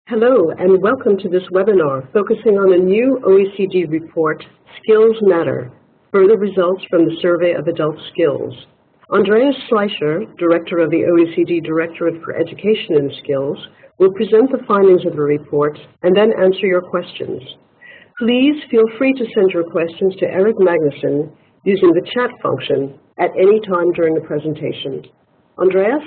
Hello and welcome to this webinar focusing on a new OECD report, Skills Matter, Further Results from the Survey of Adult Skills. Andreas Schleicher, Director of the OECD Directorate for Education and Skills, will present the findings of the report and then answer your questions. Please feel free to send your questions to Eric Magnuson using the chat function at any time during the presentation. Andreas?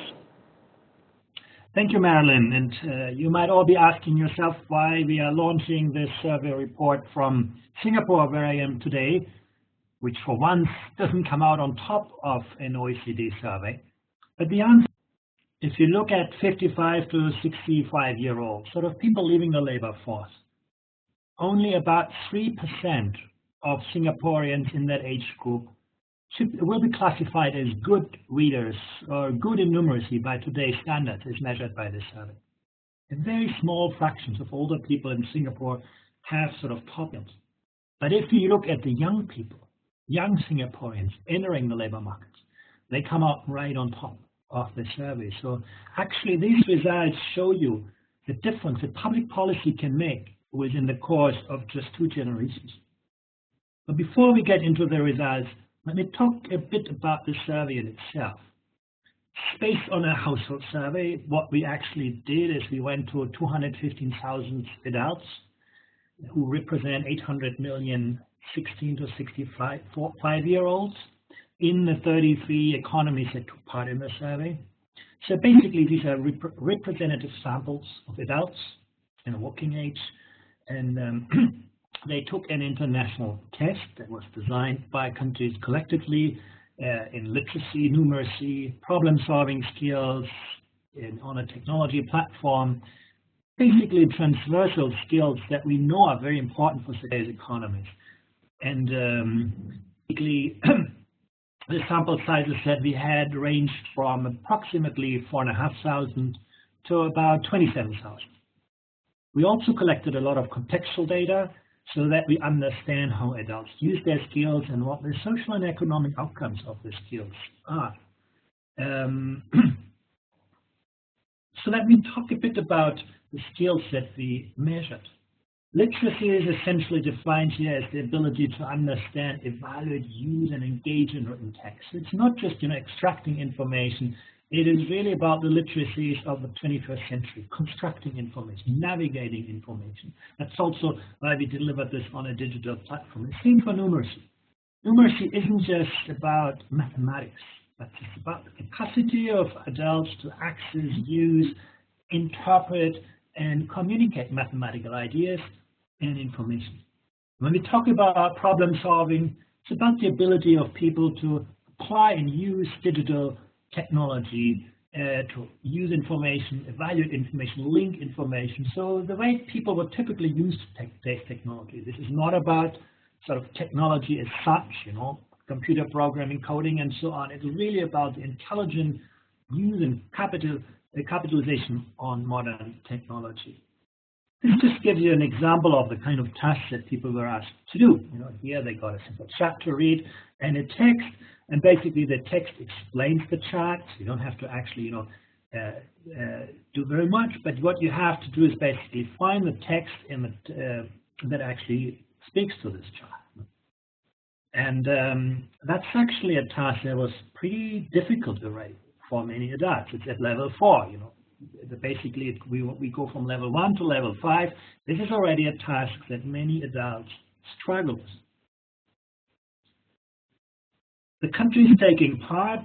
Thank you, Marilyn. And you might all be asking yourself why we are launching this survey report from Singapore, where I am today, which for once doesn't come out on top of an OECD survey. But the answer, if you look at 55 to 65-year-olds, sort of people leaving the labor force, only about 3% of Singaporeans in that age group will be classified as good readers or good in numeracy by today's standards as measured by this survey. And very small fractions of older people in Singapore have sort of problems. But if you look at the young people, young Singaporeans entering the labor markets, they come out right on top of the survey. So actually these results show you the difference that public policy can make within the course of just 2 generations. But before we get into the results, let me talk a bit about the survey in itself. It's based on a household survey. What we actually did is we went to 215,000 adults who represent 800 million 16 to 65-year-olds in the 33 economies that took part in the survey. So basically these are representative samples of adults in working age, and they took an international test that was designed by countries collectively in literacy, numeracy, problem-solving skills, on a technology platform, basically transversal skills that we know are very important for today's economies. And basically, the sample sizes that we had ranged from approximately 4,500 to about 27,000. We also collected a lot of contextual data so that we understand how adults use their skills and what the social and economic outcomes of the skills are. So let me talk a bit about the skills that we measured. Literacy is essentially defined here as the ability to understand, evaluate, use, and engage in written text. It's not just extracting information. It is really about the literacies of the 21st century, constructing information, navigating information. That's also why we delivered this on a digital platform. The same for numeracy. Numeracy isn't just about mathematics, but it's about the capacity of adults to access, use, interpret, and communicate mathematical ideas and information. When we talk about problem solving, it's about the ability of people to apply and use digital technology to use information, evaluate information, link information. So the way people would typically use today's technology. This is not about sort of technology as such, computer programming, coding, and so on. It's really about the intelligent use and capitalization on modern technology. This just gives you an example of the kind of tasks that people were asked to do. Here they got a simple chart to read and a text, and basically the text explains the chart. You don't have to actually, do very much, but what you have to do is basically find the text in the, that actually speaks to this chart. And that's actually a task that was pretty difficult already for many adults. It's at level 4, Basically, we go from level 1 to level 5. This is already a task that many adults struggle with. The countries taking part,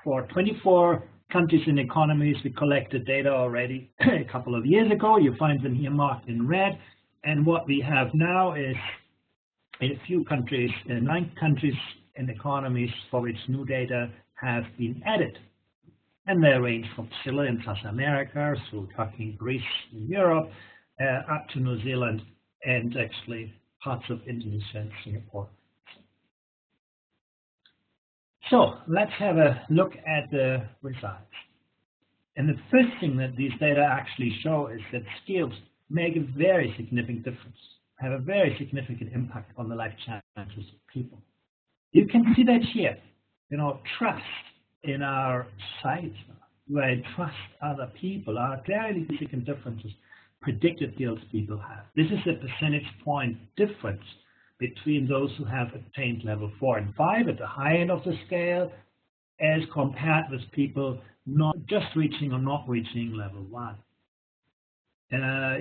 for 24 countries and economies, we collected data already a couple of years ago. You find them here marked in red. And what we have now is a few countries, 9 countries and economies for which new data have been added. And they range from Chile in South America, through Turkey, Greece in Europe, up to New Zealand, and actually parts of Indonesia and Singapore. So let's have a look at the results. And the first thing that these data actually show is that skills make a very significant difference, have a very significant impact on the life challenges of people. You can see that here, trust in our society, where I trust other people, are very significant differences predicted skills people have. This is a percentage point difference between those who have attained level 4 and 5 at the high end of the scale as compared with people not just reaching or not reaching level 1.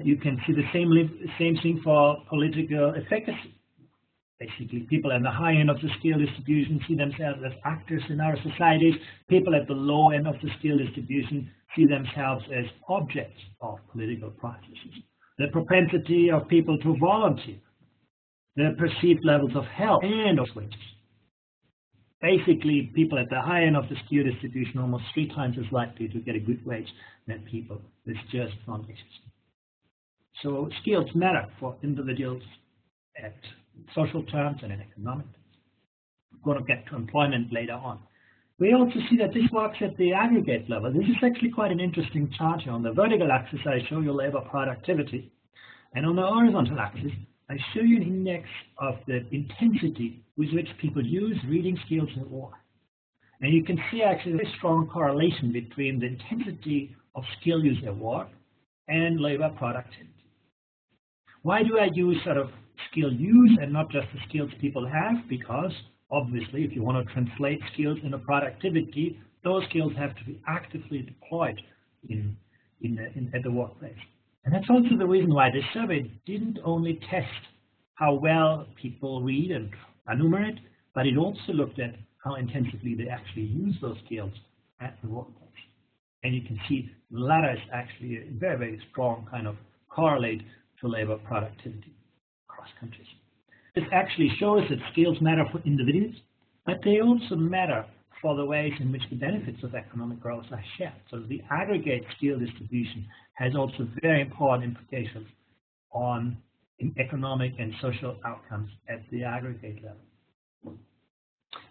You can see the same thing for political efficacy. Basically, people at the high end of the skill distribution see themselves as actors in our societies. People at the low end of the skill distribution see themselves as objects of political processes. The propensity of people to volunteer, the perceived levels of health and of wages. Basically, people at the high end of the skill distribution are almost 3 times as likely to get a good wage than people with just foundations. So skills matter for individuals at social terms and in economic terms. We're going to get to employment later on. We also see that this works at the aggregate level. This is actually quite an interesting chart here. On the vertical axis, I show you labor productivity. And on the horizontal axis, I show you an index of the intensity with which people use reading skills at work. And you can see actually a very strong correlation between the intensity of skill use at work and labor productivity. Why do I use sort of skill use and not just the skills people have? Because obviously, if you want to translate skills into productivity, those skills have to be actively deployed at the workplace. And that's also the reason why this survey didn't only test how well people read and enumerate, but it also looked at how intensively they actually use those skills at the workplace. And you can see the latter is actually a very, very strong kind of correlate to labor productivity across countries. This actually shows that skills matter for individuals, but they also matter for the ways in which the benefits of economic growth are shared. So the aggregate skill distribution has also very important implications on economic and social outcomes at the aggregate level.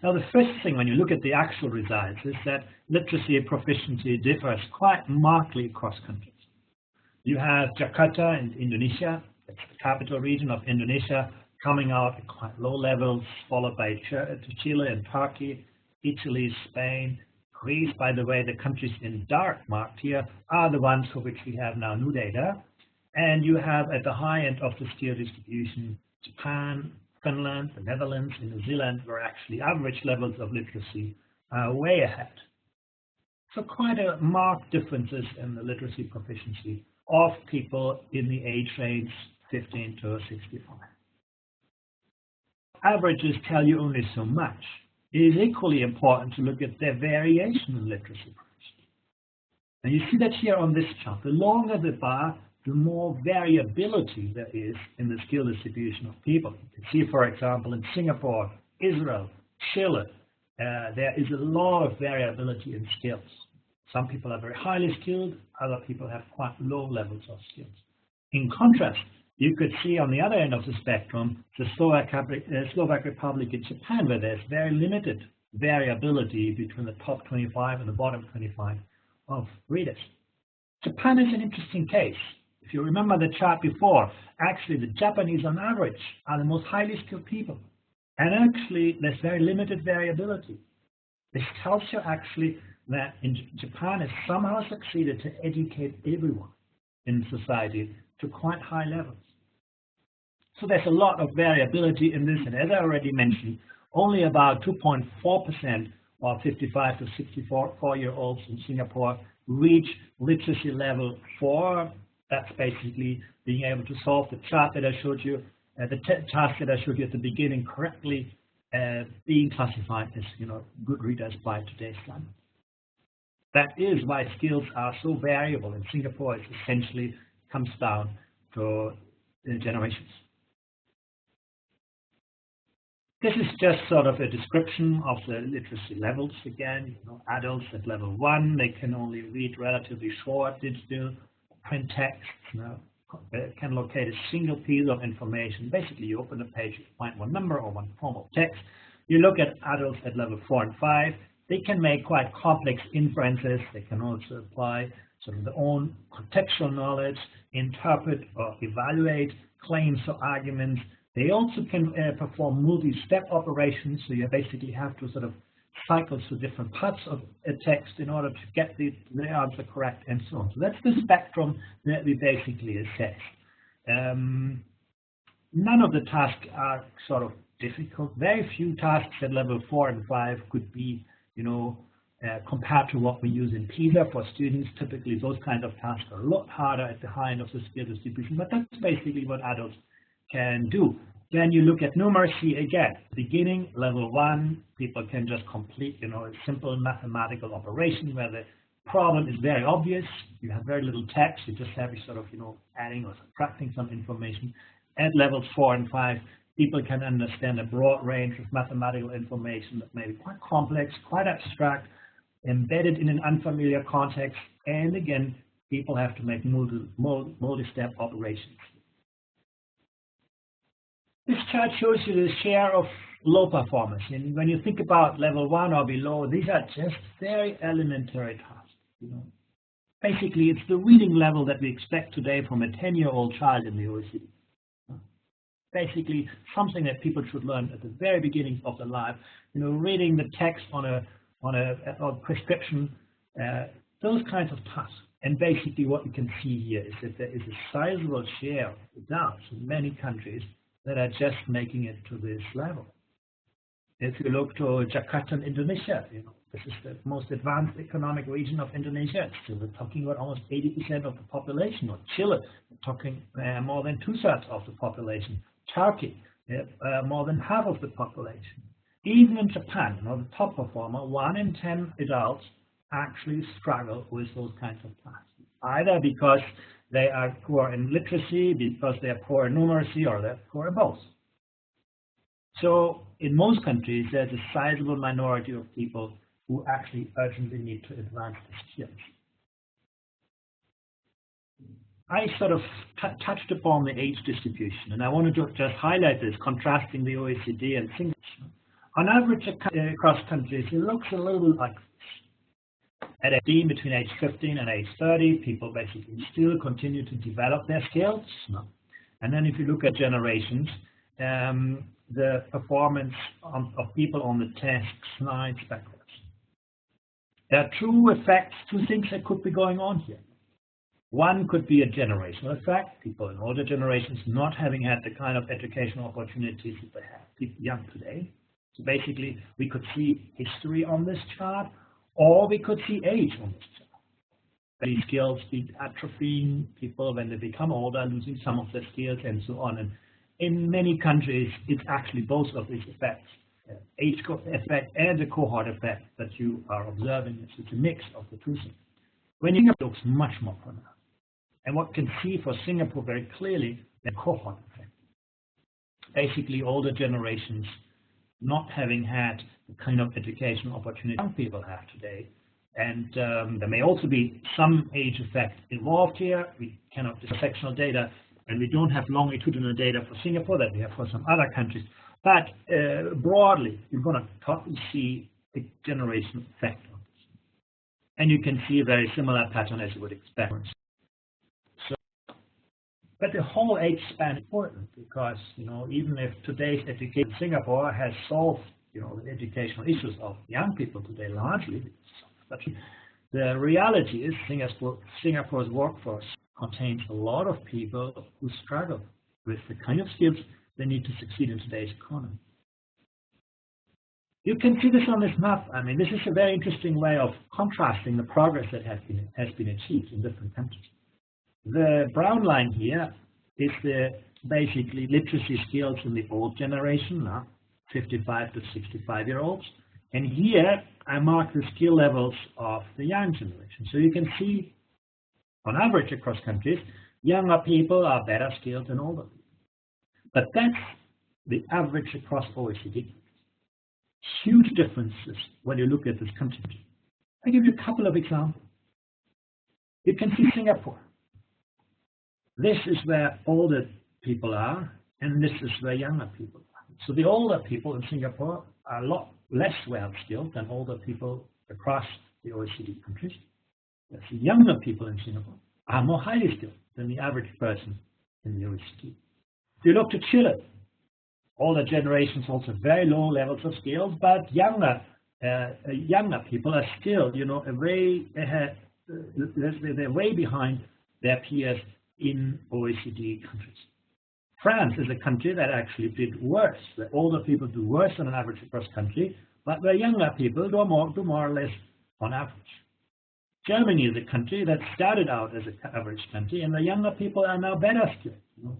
Now, the first thing when you look at the actual results is that literacy and proficiency differs quite markedly across countries. You have Jakarta in Indonesia, that's the capital region of Indonesia, coming out at quite low levels, followed by Chile and Turkey, Italy, Spain, Greece. By the way, the countries in dark marked here are the ones for which we have now new data. And you have at the high end of the skill distribution, Japan, Finland, the Netherlands, and New Zealand, where actually average levels of literacy are way ahead. So quite a marked differences in the literacy proficiency of people in the age range 15 to 65. Averages tell you only so much. It is equally important to look at their variation in literacy proficiency. And you see that here on this chart. The longer the bar, the more variability there is in the skill distribution of people. You can see, for example, in Singapore, Israel, Chile, there is a lot of variability in skills. Some people are very highly skilled, other people have quite low levels of skills. In contrast, you could see on the other end of the spectrum, the Slovak Republic and Japan, where there's very limited variability between the top 25 and the bottom 25 of readers. Japan is an interesting case. If you remember the chart before, actually the Japanese on average are the most highly skilled people. And actually there's very limited variability. This tells you actually that in Japan has somehow succeeded to educate everyone in society to quite high levels. So there's a lot of variability in this, and as I already mentioned, only about 2.4% of 55 to 64-year-olds in Singapore reach literacy level 4. That's basically being able to solve the chart that I showed you, the task that I showed you at the beginning correctly, being classified as good readers by today's standards. That is why skills are so variable in Singapore. It essentially comes down to generations. This is just sort of a description of the literacy levels again. Adults at level 1, they can only read relatively short digital print text. Can locate a single piece of information. Basically, you open a page, you find one number or one form of text. You look at adults at level 4 and 5. They can make quite complex inferences. They can also apply sort of their own contextual knowledge, interpret or evaluate claims or arguments. They also can perform multi-step operations. So you basically have to sort of cycles through different parts of a text in order to get the answer correct and so on. So that's the spectrum that we basically assess. None of the tasks are sort of difficult. Very few tasks at level 4 and 5 could be, compared to what we use in PISA for students. Typically, those kind of tasks are a lot harder at the high end of the skill distribution, but that's basically what adults can do. Then you look at numeracy again. Beginning, level 1, people can just complete, a simple mathematical operation where the problem is very obvious. You have very little text. You just have sort of, adding or subtracting some information. At levels 4 and 5, people can understand a broad range of mathematical information that may be quite complex, quite abstract, embedded in an unfamiliar context, and again, people have to make multi-step operations. This chart shows you the share of low performance. And when you think about level 1 or below, these are just very elementary tasks. Basically, it's the reading level that we expect today from a 10-year-old child in the OECD. Basically, something that people should learn at the very beginning of their life. Reading the text on a prescription, those kinds of tasks. And basically, what you can see here is that there is a sizable share of adults in many countries that are just making it to this level. If you look to Jakarta in Indonesia, this is the most advanced economic region of Indonesia. Still, we're talking about almost 80% of the population. Or Chile, we're talking more than 2/3 of the population. Turkey, more than half of the population. Even in Japan, the top performer, 1 in 10 adults actually struggle with those kinds of tasks, either because they are poor in literacy, because they are poor in numeracy, or they're poor in both. So in most countries, there's a sizable minority of people who actually urgently need to advance the skills. I sort of touched upon the age distribution, and I wanted to just highlight this, contrasting the OECD and Singapore. On average, across countries, it looks a little bit like this. At age between age 15 and age 30, people basically still continue to develop their skills. And then if you look at generations, the performance of people on the test slides backwards. There are two things that could be going on here. One could be a generational effect, people in older generations not having had the kind of educational opportunities that they have, people young today. So basically, we could see history on this chart, or we could see age on this chart. These skills be atrophying, people when they become older, losing some of their skills, and so on. And in many countries, it's actually both of these effects, age effect and the cohort effect that you are observing. It's a mix of the two things. When you looks much more pronounced. And what you can see for Singapore very clearly, the cohort effect. Basically, older generations not having had the kind of educational opportunity young people have today. And there may also be some age effect involved here. We cannot discuss sectional data, and we don't have longitudinal data for Singapore that we have for some other countries. But broadly, you're going to probably see a generational effect on this. And you can see a very similar pattern as you would expect. But the whole age span is important because, even if today's education in Singapore has solved, the educational issues of young people today largely, but the reality is Singapore's workforce contains a lot of people who struggle with the kind of skills they need to succeed in today's economy. You can see this on this map. I mean, this is a very interesting way of contrasting the progress that has been achieved in different countries. The brown line here is the basically literacy skills in the old generation, 55 to 65-year-olds. And here I mark the skill levels of the young generation. So you can see, on average across countries, younger people are better skilled than older people. But that's the average across OECD. Huge differences when you look at this country. I'll give you a couple of examples. You can see Singapore. This is where older people are, and this is where younger people are. So the older people in Singapore are a lot less well-skilled than older people across the OECD countries. The younger people in Singapore are more highly skilled than the average person in the OECD. If you look to Chile, older generations also very low levels of skills, but younger younger people are still, way ahead. They're way behind their peers in OECD countries. France is a country that actually did worse. The older people do worse on an average across country, but the younger people do more or less on average. Germany is a country that started out as an average country, and the younger people are now better skilled,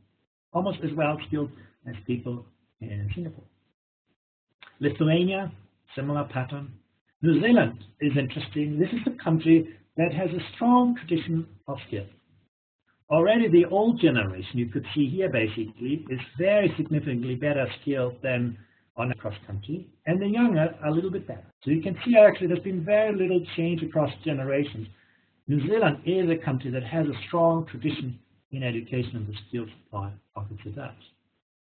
almost as well skilled as people in Singapore. Lithuania, similar pattern. New Zealand is interesting. This is a country that has a strong tradition of skill. Already the old generation, you could see here basically, is very significantly better skilled than on across country, and the younger are a little bit better. So you can see actually there's been very little change across generations. New Zealand is a country that has a strong tradition in education and the skill supply of its adults.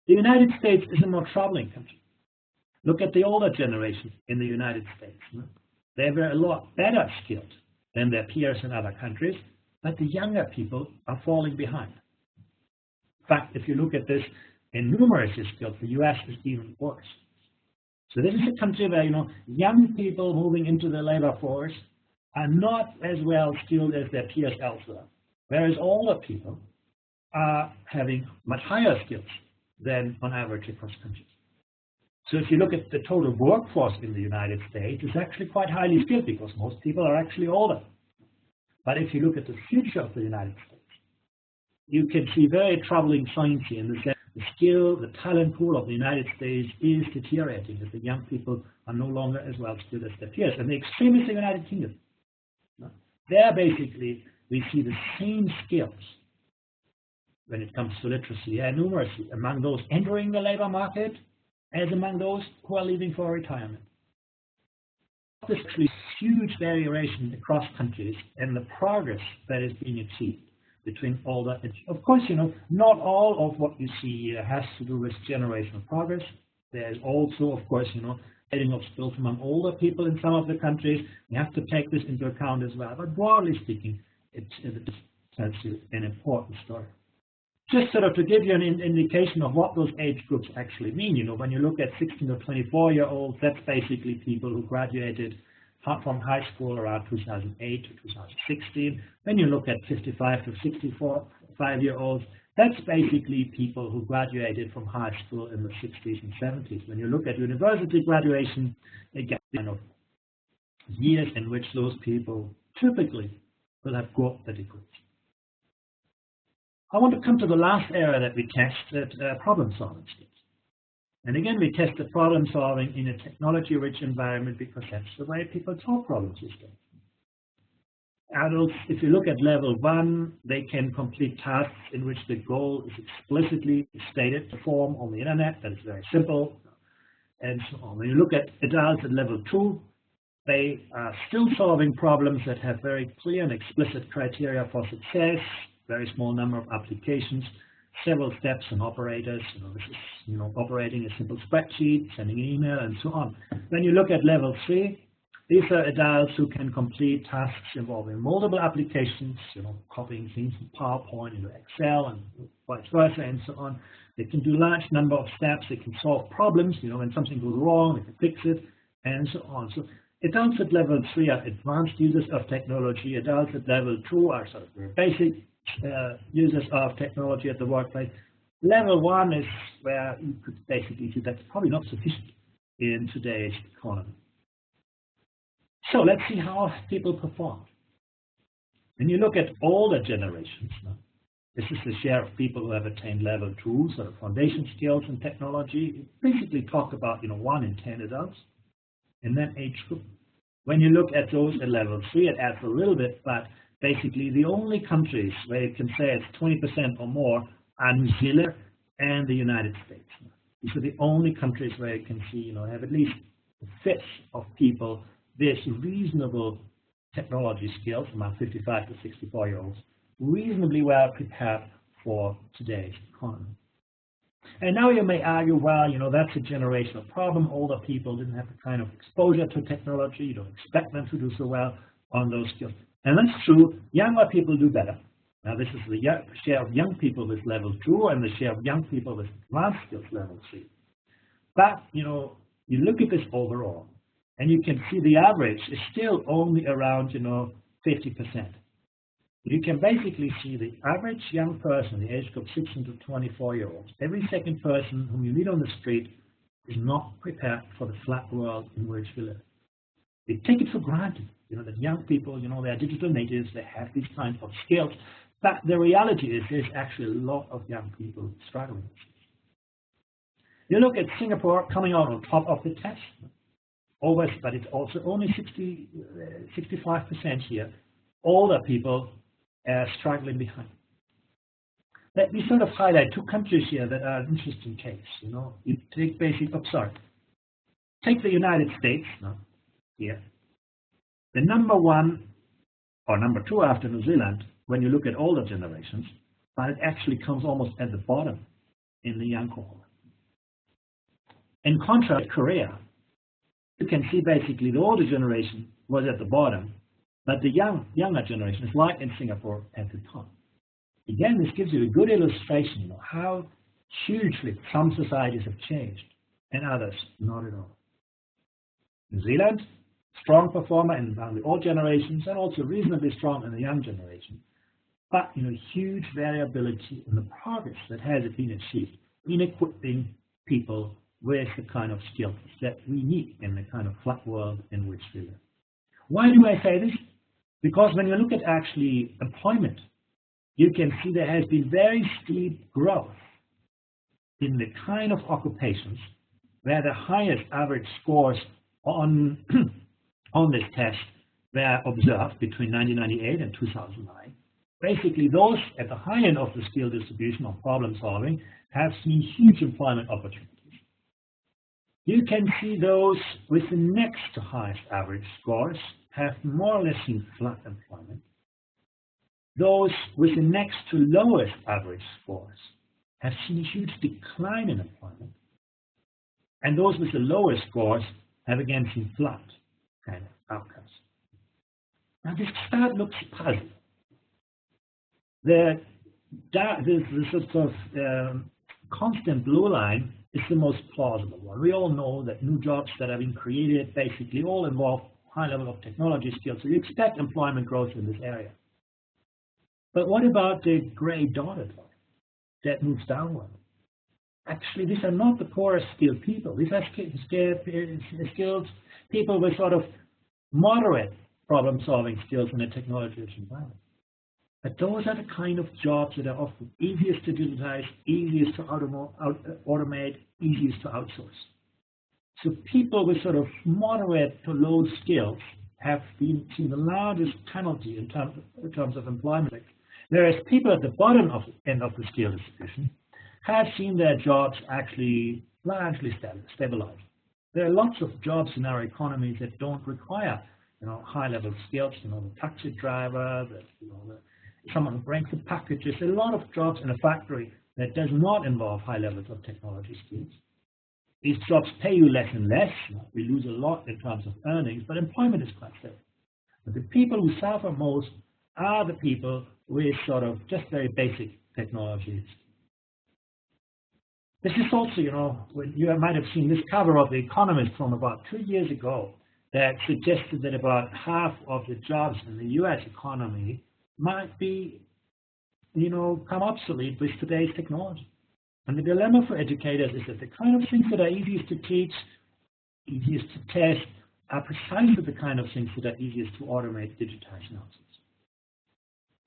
The United States is a more troubling country. Look at the older generation in the United States. They were a lot better skilled than their peers in other countries, but the younger people are falling behind. In fact, if you look at this in numeracy skills, the US is even worse. So this is a country where, young people moving into the labor force are not as well skilled as their peers elsewhere, whereas older people are having much higher skills than on average across countries. So if you look at the total workforce in the United States, it's actually quite highly skilled because most people are actually older. But if you look at the future of the United States, you can see very troubling signs here in the sense the skill, the talent pool of the United States is deteriorating as the young people are no longer as well skilled as their peers. And the extreme is the United Kingdom. There basically we see the same skills when it comes to literacy and numeracy among those entering the labor market as among those who are leaving for retirement. There's actually huge variation across countries and the progress that is being achieved between older and, of course, not all of what you see here has to do with generational progress. There's also, of course, getting of skills among older people in some of the countries. You have to take this into account as well. But broadly speaking, it tells you an important story. Just sort of to give you an indication of what those age groups actually mean, when you look at 16 to 24-year-olds, that's basically people who graduated from high school around 2008 to 2016. When you look at 55 to 65-year-olds, that's basically people who graduated from high school in the 60s and 70s. When you look at university graduation, again, years in which those people typically will have got the degrees. I want to come to the last area that we tested, problem-solving skills. And again, we tested problem-solving in a technology-rich environment because that's the way people solve problems these days. Adults, if you look at level 1, they can complete tasks in which the goal is explicitly stated to form on the internet. That is very simple, and so on. When you look at adults at level 2, they are still solving problems that have very clear and explicit criteria for success. Very small number of applications, several steps and operators. This is operating a simple spreadsheet, sending an email, and so on. When you look at level 3, these are adults who can complete tasks involving multiple applications, copying things from PowerPoint into Excel and vice versa, and so on. They can do large number of steps. They can solve problems. When something goes wrong, they can fix it, and so on. So adults at level 3 are advanced users of technology. Adults at level 2 are sort of very basic users of technology at the workplace. Level 1 is where you could basically see that's probably not sufficient in today's economy. So let's see how people perform. When you look at older generations, this is the share of people who have attained level 2, sort of foundation skills in technology. We basically talk about 1 in 10 adults in that age group. When you look at those at level 3, it adds a little bit, but basically the only countries where you can say it's 20% or more are New Zealand and the United States. These are the only countries where you can see, have at least a fifth of people with reasonable technology skills, among 55 to 64-year-olds, reasonably well prepared for today's economy. And now you may argue, well, that's a generational problem. Older people didn't have the kind of exposure to technology. You don't expect them to do so well on those skills. And that's true. Younger people do better. Now, this is the share of young people with level 2 and the share of young people with advanced skills level 3. But, you look at this overall, And you can see the average is still only around, 50%. You can basically see the average young person, the age group 16 to 24-year-olds, every second person whom you meet on the street is not prepared for the flat world in which we live. They take it for granted, that young people, they are digital natives, they have these kinds of skills. But the reality is there's actually a lot of young people struggling. You look at Singapore coming out on top of the test, always, but it's also only 65% here. Older people are struggling behind. Let me sort of highlight two countries here that are an interesting case. You take take the United States here. The number one or number two after New Zealand when you look at older generations, but it actually comes almost at the bottom in the young cohort. In contrast, Korea, you can see basically the older generation was at the bottom, but the younger generation is like in Singapore at the top. Again, this gives you a good illustration of how hugely some societies have changed and others not at all. New Zealand, strong performer in the old generations and also reasonably strong in the young generation. But huge variability in the progress that has been achieved in equipping people with the kind of skills that we need in the kind of flat world in which we live. Why do I say this? Because when you look at actually employment, you can see there has been very steep growth in the kind of occupations where the highest average scores on this test were observed between 1998 and 2009. Basically, those at the high end of the skill distribution of problem solving have seen huge employment opportunities. You can see those with the next to highest average scores have more or less seen flat employment. Those with the next to lowest average scores have seen a huge decline in employment. And those with the lowest scores have again seen flat kind of outcomes. Now this chart looks puzzling. The sort of constant blue line is the most plausible one. We all know that new jobs that have been created basically all involve high level of technology skills, so you expect employment growth in this area. But what about the gray dotted line that moves downward? Actually, these are not the poorest skilled people. These are skilled people with sort of moderate problem-solving skills in a technology-rich environment. But those are the kind of jobs that are often easiest to digitize, easiest to automate, easiest to outsource. So people with sort of moderate to low skills have been seen the largest penalty in terms of employment, whereas people at the bottom end of the skill distribution have seen their jobs actually largely stabilize. There are lots of jobs in our economies that don't require high-level skills. The taxi driver, someone who brings the packages. A lot of jobs in a factory that does not involve high levels of technology skills. These jobs pay you less and less. We lose a lot in terms of earnings, but employment is quite stable. But the people who suffer most are the people with sort of just very basic technologies. This is also, when you might have seen this cover of The Economist from about 2 years ago that suggested that about half of the jobs in the US economy might be, come obsolete with today's technology. And the dilemma for educators is that the kind of things that are easiest to teach, easiest to test, are precisely the kind of things that are easiest to automate, digitize, and outsource.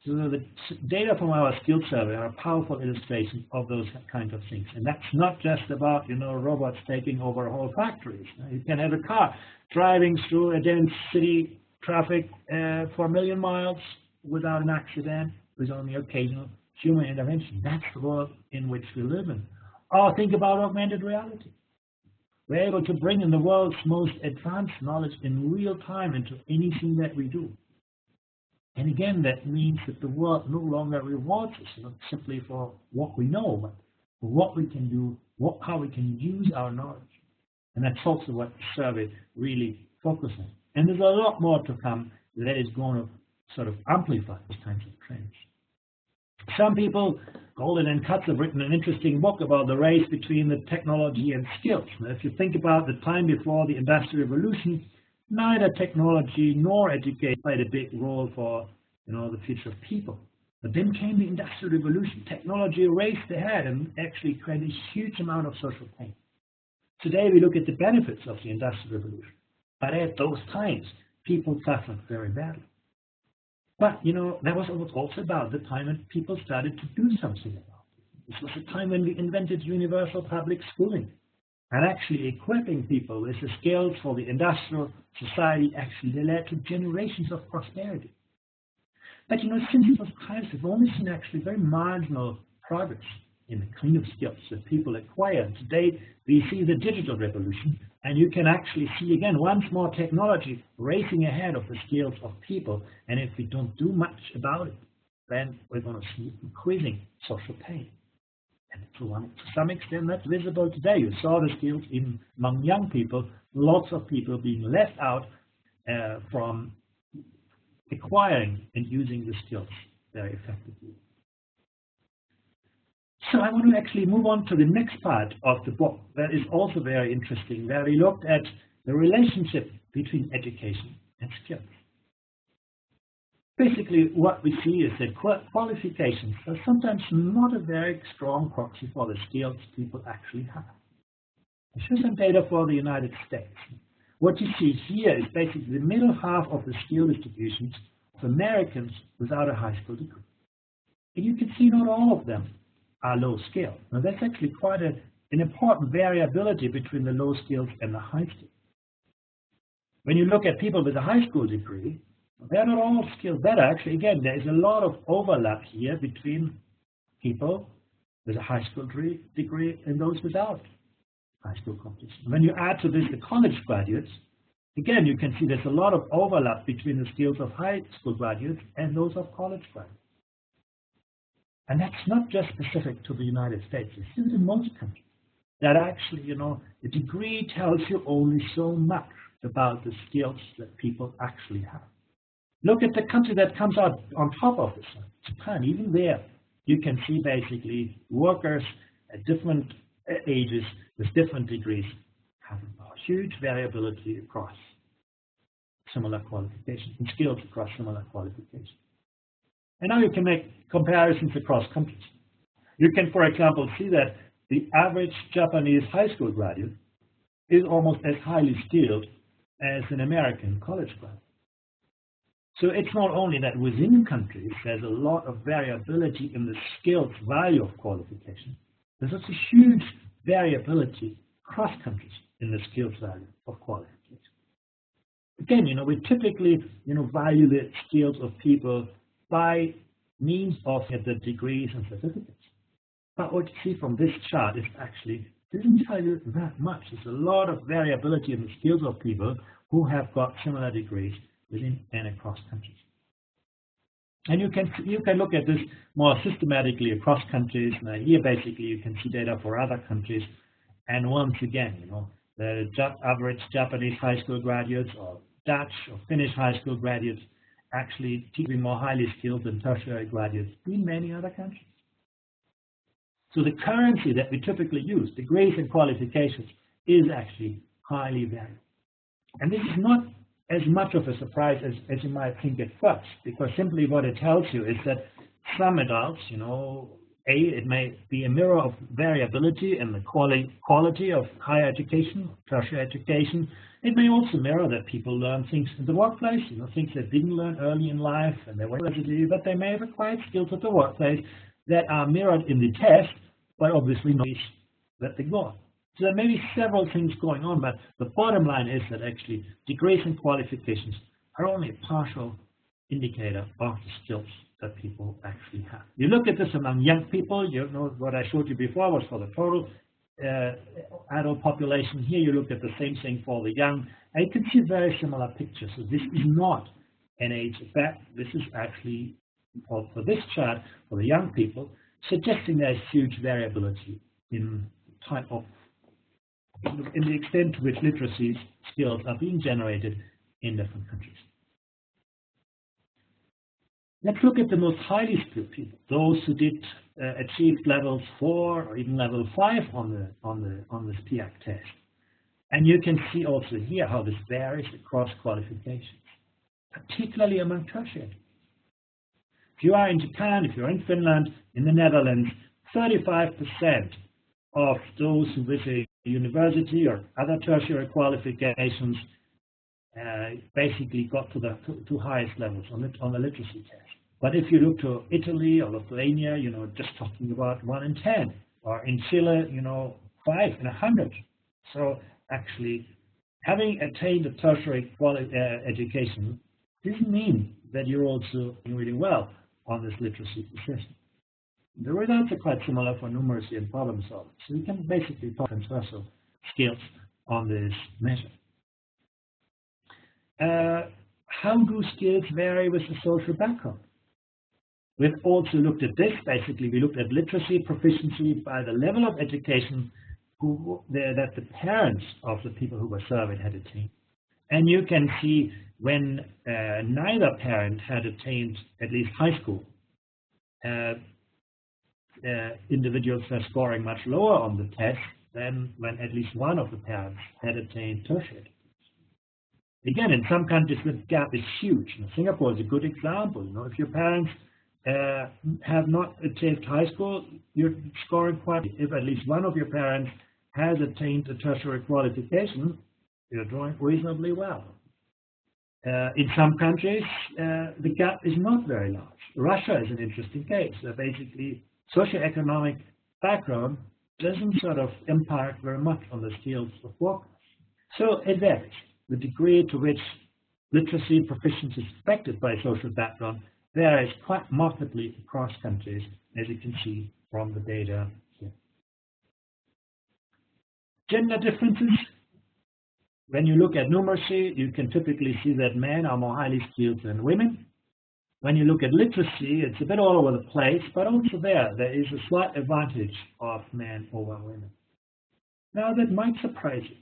So the data from our skills survey are a powerful illustration of those kinds of things. And that's not just about, robots taking over whole factories. You can have a car driving through a dense city traffic for 1 million miles without an accident, with only occasional human intervention. That's the world in which we live in. Or think about augmented reality. We're able to bring in the world's most advanced knowledge in real time into anything that we do. And again, that means that the world no longer rewards us, not simply for what we know, but for what we can do, how we can use our knowledge. And that's also what the survey really focuses on. And there's a lot more to come that is going to sort of amplify these kinds of trends. Some people, Golden and Katz, have written an interesting book about the race between the technology and skills. Now, if you think about the time before the Industrial Revolution, neither technology nor education played a big role for the future of people. But then came the Industrial Revolution. Technology raced ahead and actually created a huge amount of social pain. Today we look at the benefits of the Industrial Revolution. But at those times, people suffered very badly. But, that was also about the time when people started to do something about it. This was the time when we invented universal public schooling. And actually equipping people with the skills for the industrial society actually led to generations of prosperity. But since those times, we've only seen actually very marginal progress in the kind of skills that people acquire. Today, we see the digital revolution, and you can actually see again once more technology racing ahead of the skills of people. And if we don't do much about it, then we're going to see increasing social pain. And to some extent, that's visible today. You saw the skills even among young people, lots of people being left out from acquiring and using the skills very effectively. So I want to actually move on to the next part of the book that is also very interesting, where we looked at the relationship between education and skills. Basically, what we see is that qualifications are sometimes not a very strong proxy for the skills people actually have. I show some data for the United States. What you see here is basically the middle half of the skill distributions of Americans without a high school degree. And you can see not all of them are low skill. Now that's actually quite an important variability between the low skills and the high skills. When you look at people with a high school degree, they're not all skilled better. Actually, again, there is a lot of overlap here between people with a high school degree and those without high school completion. When you add to this the college graduates, again, you can see there's a lot of overlap between the skills of high school graduates and those of college graduates. And that's not just specific to the United States. It's in most countries. That actually, the degree tells you only so much about the skills that people actually have. Look at the country that comes out on top of this one, Japan. Even there, you can see basically workers at different ages with different degrees have a huge variability across similar qualifications and skills across similar qualifications. And now you can make comparisons across countries. You can, for example, see that the average Japanese high school graduate is almost as highly skilled as an American college graduate. So it's not only that within countries there's a lot of variability in the skills value of qualification, there's also huge variability across countries in the skills value of qualification. Again, we typically, value the skills of people by means of the degrees and certificates. But what you see from this chart is actually doesn't tell you that much. There's a lot of variability in the skills of people who have got similar degrees within and across countries. And you can look at this more systematically across countries. Now here basically you can see data for other countries. And once again, the average Japanese high school graduates or Dutch or Finnish high school graduates actually to be more highly skilled than tertiary graduates in many other countries. So the currency that we typically use, degrees and qualifications, is actually highly variable. And this is not as much of a surprise as you might think at first, because simply what it tells you is that some adults, it may be a mirror of variability in the quality of higher education, tertiary education. It may also mirror that people learn things in the workplace, things they didn't learn early in life and they were able to do, but they may have acquired skills at the workplace that are mirrored in the test, but obviously not that they go on. So there may be several things going on, but the bottom line is that actually degrees and qualifications are only a partial indicator of the skills that people actually have. You look at this among young people, what I showed you before was for the total adult population. Here you look at the same thing for the young, and you can see very similar pictures. So this is not an age effect. This is actually, for this chart, for the young people, suggesting there's huge variability in type of in the extent to which literacy skills are being generated in different countries. Let's look at the most highly skilled people, those who did achieve levels 4 or even level 5 on this PIAAC test. And you can see also here how this varies across qualifications, particularly among tertiary. If you are in Japan, if you're in Finland, in the Netherlands, 35% of those who visit university or other tertiary qualifications basically got to the two highest levels on the literacy test. But if you look to Italy or Lithuania, just talking about 1 in 10, or in Chile, 5 in 100. So actually, having attained a tertiary education doesn't mean that you're also doing really well on this literacy assessment. The results are quite similar for numeracy and problem solving. So you can basically talk transversal skills on this measure. How do skills vary with the social background? We've also looked at this. Basically, we looked at literacy proficiency by the level of education that the parents of the people who were surveyed had attained. And you can see when neither parent had attained at least high school, individuals were scoring much lower on the test than when at least one of the parents had attained tertiary. Again, in some countries, the gap is huge. Singapore is a good example. If your parents have not achieved high school, you're scoring quite. If at least one of your parents has attained a tertiary qualification, you're doing reasonably well. In some countries, the gap is not very large. Russia is an interesting case. Basically, socioeconomic background doesn't sort of impact very much on the skills of workers. So it varies. The degree to which literacy proficiency is affected by social background varies quite markedly across countries, as you can see from the data here. Gender differences. When you look at numeracy, you can typically see that men are more highly skilled than women. When you look at literacy, it's a bit all over the place, but also there is a slight advantage of men over women. Now, that might surprise you,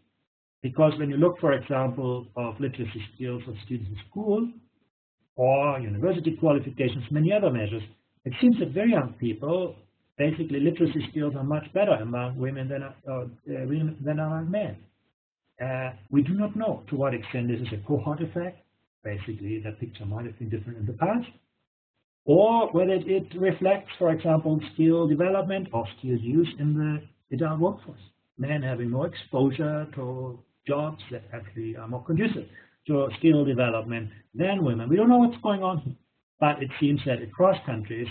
because when you look, for example, of literacy skills of students in school or university qualifications, many other measures, it seems that very young people, basically literacy skills are much better among women than among men. We do not know to what extent this is a cohort effect. Basically, that picture might have been different in the past, or whether it reflects, for example, skill development or skills use in the adult workforce. Men having more exposure to jobs that actually are more conducive to skill development than women. We don't know what's going on here, but it seems that across countries,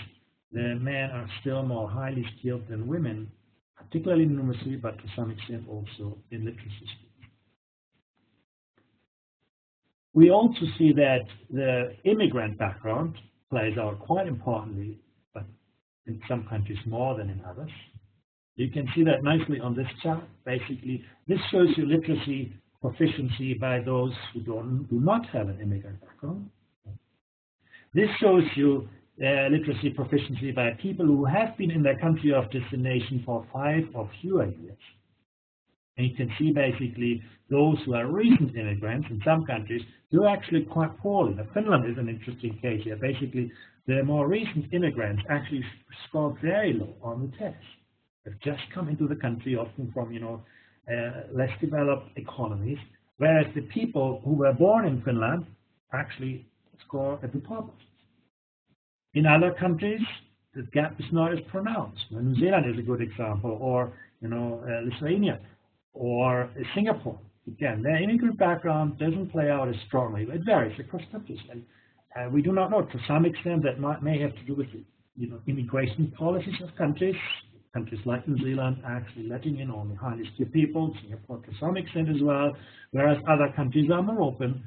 the men are still more highly skilled than women, particularly in numeracy, but to some extent also in literacy skills. We also see that the immigrant background plays out quite importantly, but in some countries more than in others. You can see that nicely on this chart. Basically, this shows you literacy proficiency by those who do not have an immigrant background. This shows you literacy proficiency by people who have been in their country of destination for 5 or fewer years. And you can see basically those who are recent immigrants in some countries do actually quite poorly. Now, Finland is an interesting case here. Basically, the more recent immigrants actually scored very low on the test. They've just come into the country, often from less developed economies, whereas the people who were born in Finland actually score at the top. In other countries, the gap is not as pronounced. New Zealand is a good example, or Lithuania, or Singapore. Again, their immigrant background doesn't play out as strongly. It varies across countries, and we do not know. To some extent, that may have to do with immigration policies of countries. Countries like New Zealand are actually letting in only highly skilled people, Singapore to some extent as well, whereas other countries are more open,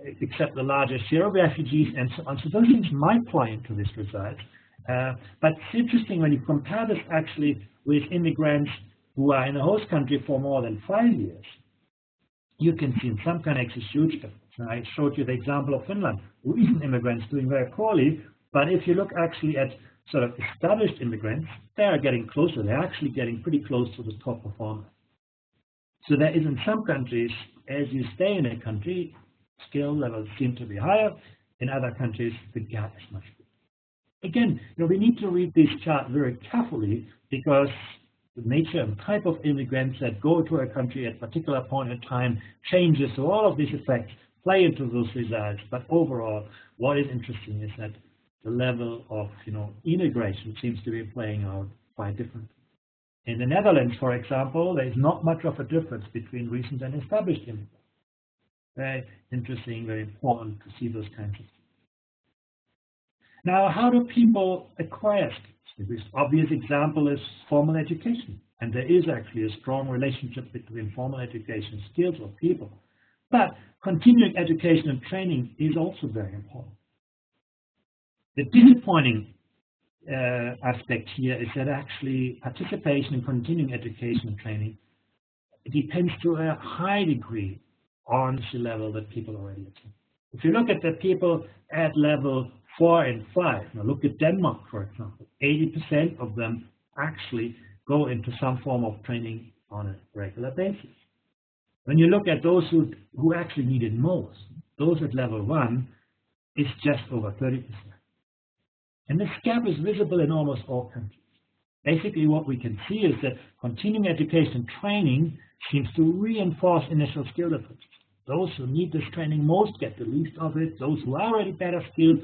except the larger share of refugees and so on. So those things might play into this result. But it's interesting when you compare this actually with immigrants who are in the host country for more than 5 years. You can see in some countries a huge difference. I showed you the example of Finland, recent immigrants doing very poorly, but if you look actually at sort of established immigrants, they are getting closer. They're actually getting pretty close to the top performers. So there is in some countries, as you stay in a country, skill levels seem to be higher. In other countries, the gap is much bigger. Again, we need to read this chart very carefully because the nature and type of immigrants that go to a country at a particular point in time changes. So all of these effects play into those results. But overall, what is interesting is that the level of immigration seems to be playing out quite different. In the Netherlands, for example, there is not much of a difference between recent and established immigrants. Very interesting, very important to see those kinds of things. Now, how do people acquire skills? The obvious example is formal education. And there is actually a strong relationship between formal education, skills of people. But continuing education and training is also very important. The disappointing aspect here is that actually participation in continuing education and training depends to a high degree on the level that people already attain. If you look at the people at level 4 and 5, now look at Denmark, for example, 80% of them actually go into some form of training on a regular basis. When you look at those who actually need it most, those at level 1, it's just over 30%. And this gap is visible in almost all countries. Basically, what we can see is that continuing education training seems to reinforce initial skill differences. Those who need this training most get the least of it. Those who are already better skilled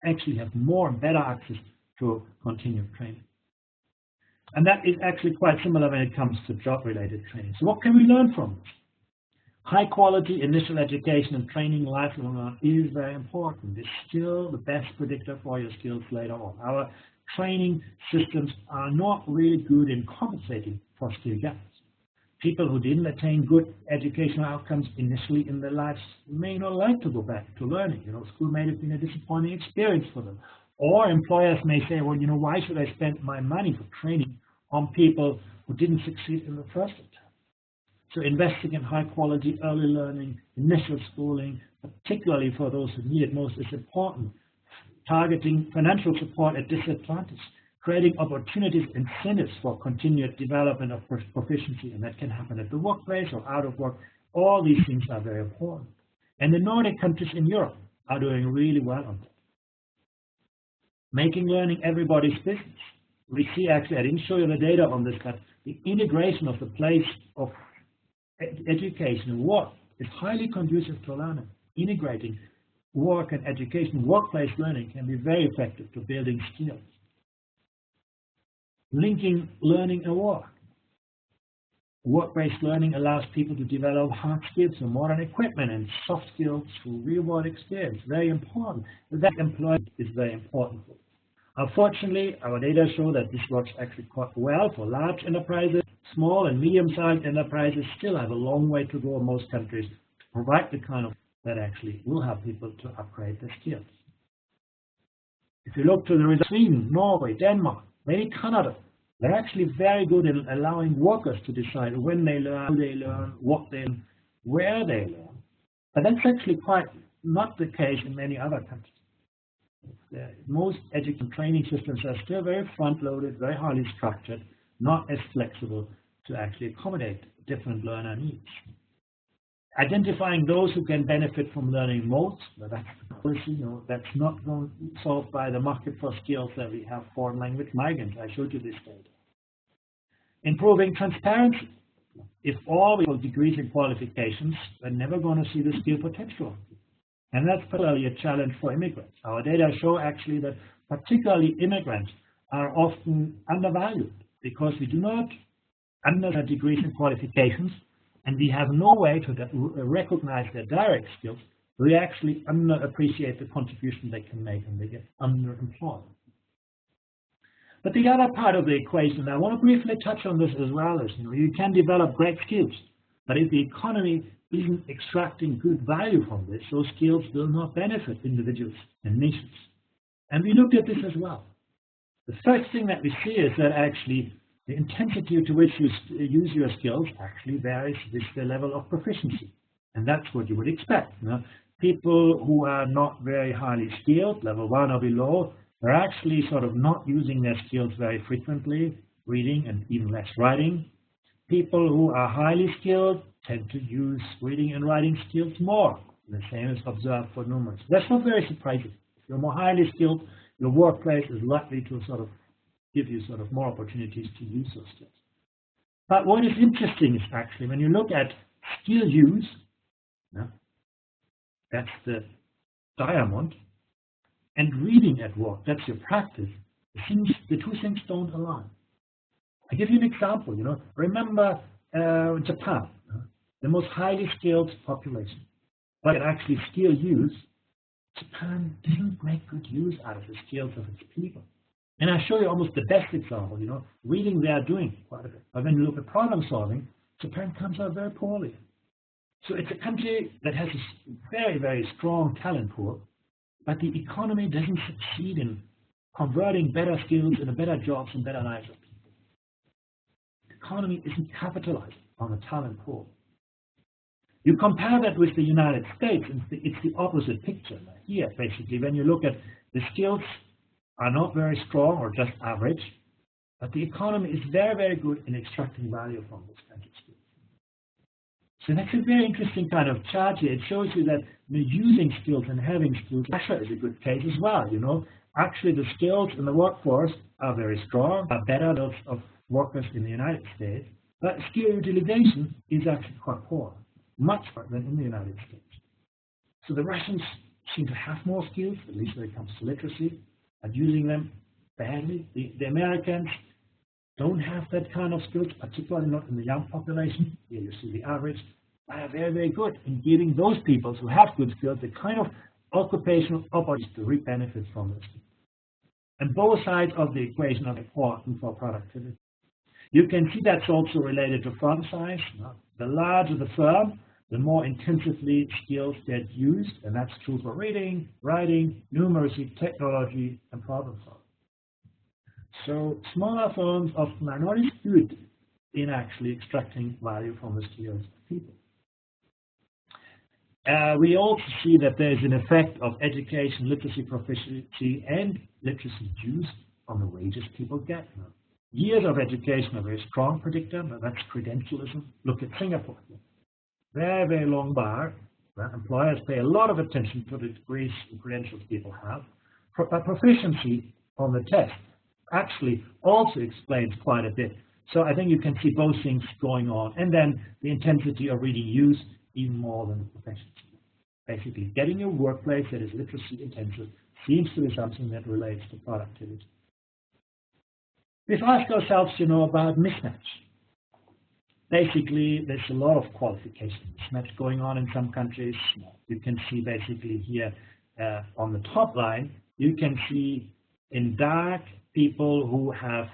actually have more and better access to continued training. And that is actually quite similar when it comes to job-related training. So what can we learn from this? High-quality initial education and training lifelong learning is very important. It's still the best predictor for your skills later on. Our training systems are not really good in compensating for skill gaps. People who didn't attain good educational outcomes initially in their lives may not like to go back to learning. School may have been a disappointing experience for them. Or employers may say, well, why should I spend my money for training on people who didn't succeed in the first attempt? So investing in high quality early learning, initial schooling, particularly for those who need it most, is important. Targeting financial support at disadvantage, creating opportunities, incentives for continued development of proficiency, and that can happen at the workplace or out of work. All these things are very important. And the Nordic countries in Europe are doing really well on that. Making learning everybody's business. We see actually, I didn't show you the data on this, but the integration of the place of education and work is highly conducive to learning. Integrating work and education, workplace learning can be very effective to building skills. Linking learning and work. Work-based learning allows people to develop hard skills and modern equipment and soft skills through real-world experience. Very important. That employment is very important. Unfortunately, our data show that this works actually quite well for large enterprises. Small and medium-sized enterprises still have a long way to go in most countries to provide the kind of that actually will help people to upgrade their skills. If you look to the results, Sweden, Norway, Denmark, maybe Canada, they're actually very good in allowing workers to decide when they learn, who they learn, what they learn, where they learn. But that's actually quite not the case in many other countries. Most education training systems are still very front-loaded, very highly structured, not as flexible to actually accommodate different learner needs. Identifying those who can benefit from learning most, that's the policy, that's not going to be solved by the market for skills that we have foreign language migrants. I showed you this data. Improving transparency. If all we have degrees and qualifications, we're never going to see the skill potential. And that's particularly a challenge for immigrants. Our data show actually that particularly immigrants are often undervalued because we do not under their degrees and qualifications, and we have no way to recognize their direct skills. We actually underappreciate the contribution they can make, and they get underemployed. But the other part of the equation, and I want to briefly touch on this as well, is you can develop great skills, but if the economy isn't extracting good value from this, those skills will not benefit individuals and nations. And we looked at this as well. The first thing that we see is that actually the intensity to which you use your skills actually varies with the level of proficiency. And that's what you would expect. People who are not very highly skilled, level 1 or below, are actually sort of not using their skills very frequently, reading and even less writing. People who are highly skilled tend to use reading and writing skills more. The same is observed for numeracy. That's not very surprising. If you're more highly skilled, your workplace is likely to sort of give you sort of more opportunities to use those skills. But what is interesting is actually when you look at skill use, that's the diamond, and reading at work, that's your practice, the two things don't align. I give you an example, remember Japan, the most highly skilled population, but actually skill use, Japan didn't make good use out of the skills of its people. And I show you almost the best example, reading they are doing quite a bit. But when you look at problem solving, Japan comes out very poorly. So it's a country that has a very, very strong talent pool, but the economy doesn't succeed in converting better skills into better jobs and better lives of people. The economy isn't capitalized on the talent pool. You compare that with the United States, and it's the opposite picture. Here, basically, when you look at the skills are not very strong or just average, but the economy is very, very good in extracting value from this kind of skills. So that's a very interesting kind of chart here. It shows you that using skills and having skills, Russia is a good case as well. Actually the skills in the workforce are very strong, are better than those of workers in the United States, but skill utilization is actually quite poor, much more than in the United States. So the Russians seem to have more skills, at least when it comes to literacy, but using them badly. The Americans don't have that kind of skills, particularly not in the young population. Here you see the average. They are very, very good in giving those people who have good skills the kind of occupational opportunities to reap benefits from this. And both sides of the equation are important for productivity. You can see that's also related to firm size. The larger the firm, the more intensively skills get used, and that's true for reading, writing, numeracy, technology, and problem solving. So smaller firms often are not as good in actually extracting value from the skills of people. We also see that there is an effect of education, literacy, proficiency, and literacy use on the wages people get. Years of education are a very strong predictor, but that's credentialism. Look at Singapore. Very, very long bar. Employers pay a lot of attention to the degrees and credentials people have. But proficiency on the test actually also explains quite a bit. So I think you can see both things going on. And then the intensity of reading use even more than the proficiency. Basically, getting a workplace that is literacy intensive seems to be something that relates to productivity. We've asked ourselves, about mismatch. Basically, there's a lot of qualification mismatch going on in some countries. You can see basically here on the top line, you can see in dark people who have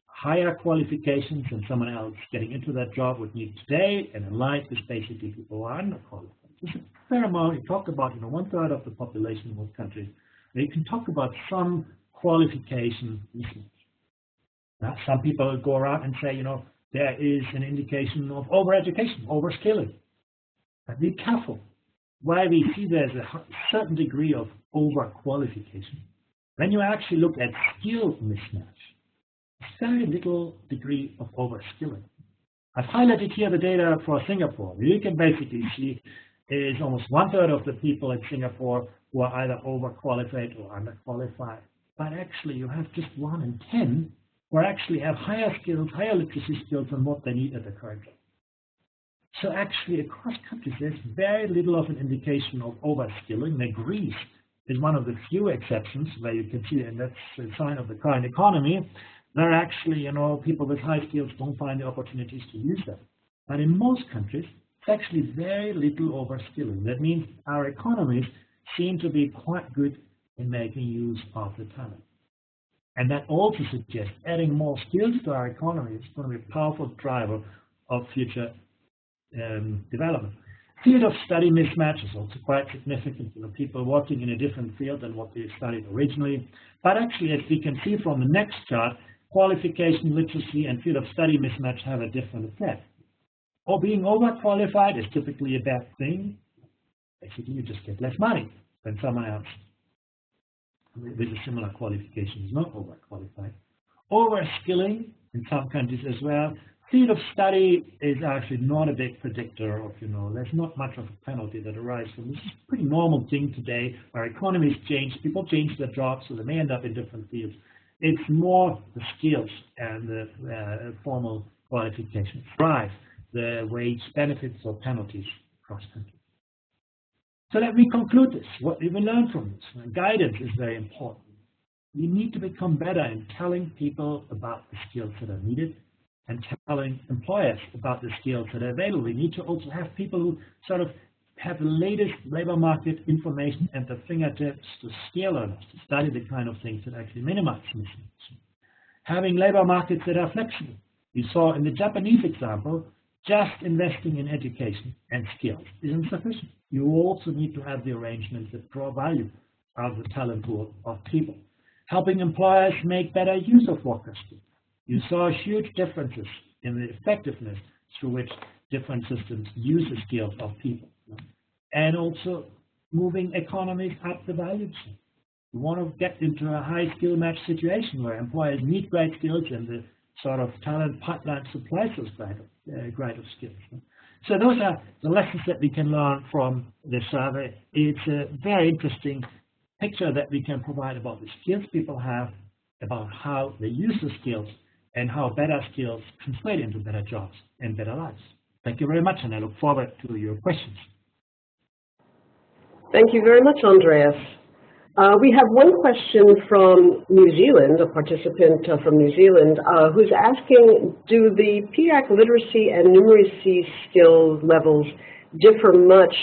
higher qualifications than someone else getting into that job would need today, and in light is basically people who are underqualified. There's a fair amount. You talk about 1/3 of the population in most countries. You can talk about some qualification mismatch. Now, some people go around and say, there is an indication of overeducation, overskilling. But be careful. Why we see there's a certain degree of overqualification. When you actually look at skill mismatch, there's very little degree of overskilling. I've highlighted here the data for Singapore. You can basically see is almost 1/3 of the people in Singapore who are either overqualified or underqualified. But actually, you have just 1 in 10 who actually have higher skills, higher literacy skills than what they need at the current job. So actually, across countries, there's very little of an indication of overskilling. Now, Greece is one of the few exceptions where you can see, and that's a sign of the current economy, where actually, people with high skills don't find the opportunities to use them. But in most countries, it's actually very little overskilling. That means our economies seem to be quite good in making use of the talent. And that also suggests adding more skills to our economy is going to be a powerful driver of future development. Field of study mismatch is also quite significant. People working in a different field than what they studied originally. But actually, as we can see from the next chart, qualification, literacy, and field of study mismatch have a different effect. Or being overqualified is typically a bad thing. Basically, you just get less money than someone else with a similar qualification is not overqualified. Overskilling in some countries as well. Field of study is actually not a big predictor of, there's not much of a penalty that arises from this. It's a pretty normal thing today. Our economies change, people change their jobs, so they may end up in different fields. It's more the skills and the formal qualifications thrive, the wage benefits or penalties across countries. So let me conclude this. What did we learn from this? Guidance is very important. We need to become better in telling people about the skills that are needed and telling employers about the skills that are available. We need to also have people who sort of have the latest labor market information at their fingertips to steer learners, to study the kind of things that actually minimize mismatch. Having labor markets that are flexible. You saw in the Japanese example, just investing in education and skills isn't sufficient. You also need to have the arrangements that draw value out of the talent pool of people. Helping employers make better use of workers' skills. You saw huge differences in the effectiveness through which different systems use the skills of people. And also moving economies up the value chain. You want to get into a high skill match situation where employers need great skills and the sort of talent pipeline supplies those great skills. So those are the lessons that we can learn from the survey. It's a very interesting picture that we can provide about the skills people have, about how they use the skills, and how better skills translate into better jobs and better lives. Thank you very much, and I look forward to your questions. Thank you very much, Andreas. We have one question from New Zealand, a participant from New Zealand, who's asking, do the PIAAC literacy and numeracy skill levels differ much